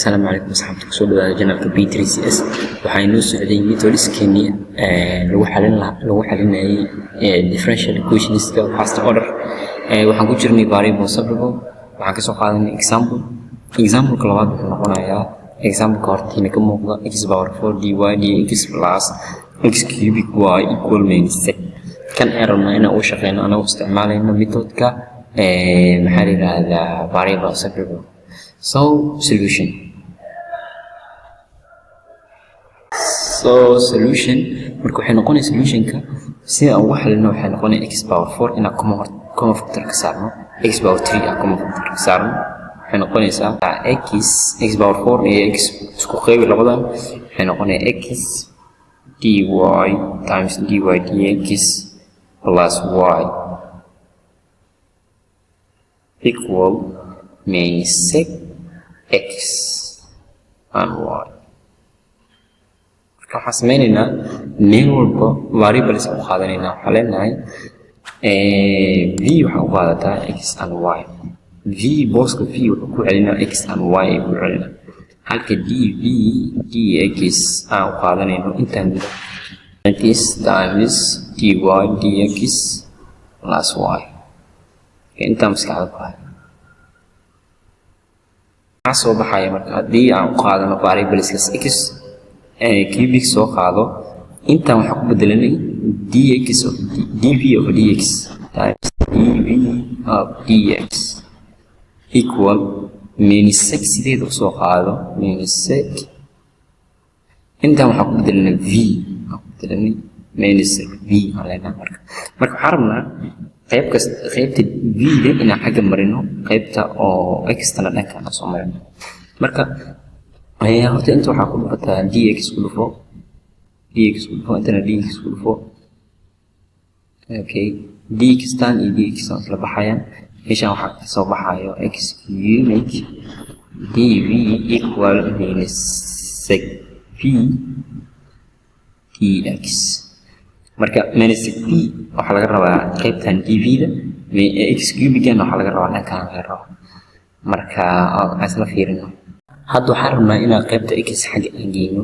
السلام عليكم أصحابتك سؤال جنرال B3CS وحينو سعودي ميثودز كيني لو حلنا differential equations ka first order waxaan ku jirnay variable separable waxaan ka soo qaadanay example ka labaad wuxuu noqonayaa example ka hortiina ka muuqda x power 4 dy dx plus x cubic y equal -6 kan errorna inaan u shaqeyno anagoo isticmaalayno methodka maxaa la yiraahdaa variable separable. So solution marka waxay noqonaysaa solutionka sida aan wax xalino waxay noqonaysaa x power 4 ina common factor ka saarno x power 3 aa common factor ka saarno waxay noqonaysaa x power 4 iyo x isku qeybi labadan waxay noqonaysaa x dy times dy dx plus y equal -6 x and y. waxaan sameynaynaa meel walba variables u qaadanaynaa waxaan leenahay v waxaan u qaadataa x and y v booska v wuxuu ku celinaa x and y ay ku celinaa halka dv dx aan u qaadanayno intaan guda x times dy dx plus y intaan maskaxda ku hayo maxaa soo baxaya marka haddii aan u qaadano variableskaas x cubic soo qaado intaan waxaan ku bedelanay dx of dv of dx times dv of dx equal -6 sideeda usoo qaado -6 intaan waxaan ku bedelanay v -6 v aan leenahay marka waxaan rabnaa qaybta v da inaan xagga marino qaybta oo x tana dhanka aan soo marino marka horta inta waxaa ku dhufataa dx ku dhufo intana dx ku dhufo okay dx tan iyo dx tan isla baxayaan meeshaan waxaa ka soo baxayo x cubic dv equal -6 v dx marka -6 v waxaa laga rabaa qaybtan dv da x cubic waxaa laga rabaa dhankan laga rabaa marka aan isla fiirino hadda waxaan rabnaa inaan qaybta x xagga aan geyno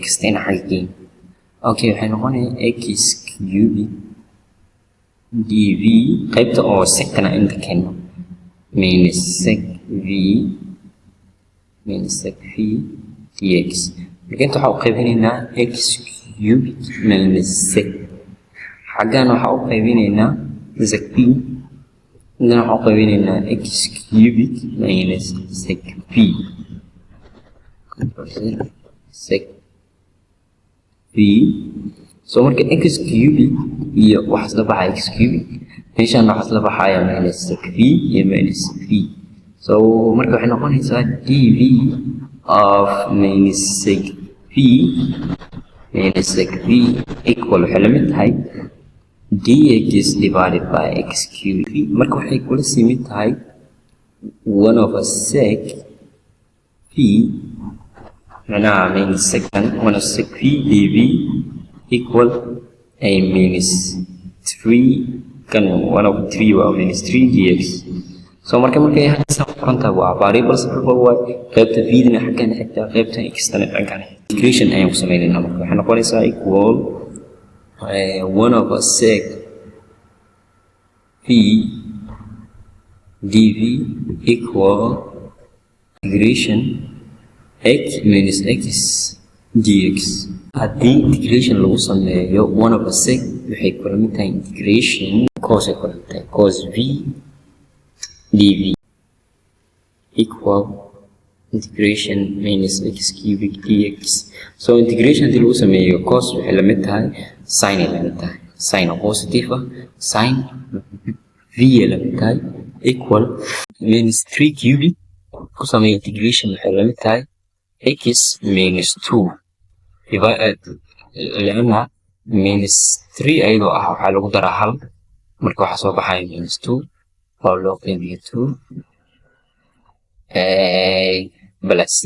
x ina xagga geyno okay waxay noqonaysaa x cubic dv qaybta oo secana inta keeno -6 v dx marka inta waxaa u qaybinaynaa x cubic -6 xaggan waxaa u qaybinaynaa -6 عندنا حقوقنا x cubic minus 6v 6v so marka x cubic iyo waxa isla baxaya x cubic meeshaan waxa isla baxaya minus 6v iyo minus 6v so marka waxay noqonaysaa dv of minus 6v equal waxay la mid tahay dx divided by x cubic marka waxay kula simid tahay 1/sec v macnaha -second 1/sec v dv equal a -3 kan 1/3 waa -3 dx so marka halkaas qoranta waa variable separable waa qaybta v dina xaggan xigta qaybta x tana xaggan integration ayaan ku sameeynaa marka waxay noqonaysaa equal 1/sec v dv equal integration x minus x dx haddii integration lagu sameeyo 1/sec waxay kula mid tahay integration cos ay kula mid tahay cos v dv equal integration minus x cubic dx so integration haddii lagu sameeyo cos waxay la mid tahay sin ay la mid tahay sin positive sin v la mid tahay equal -3 cubic ku sameeyo integration waxay la mid tahay x -2 divided لأنها -3 أيضا waxaa lagu daraa hal marka waxaa soo baxaya -2 oo loo qeybiyo 2 plus c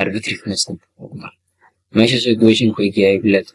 arbitrary constant meeshaas equation ku eegaya bilaad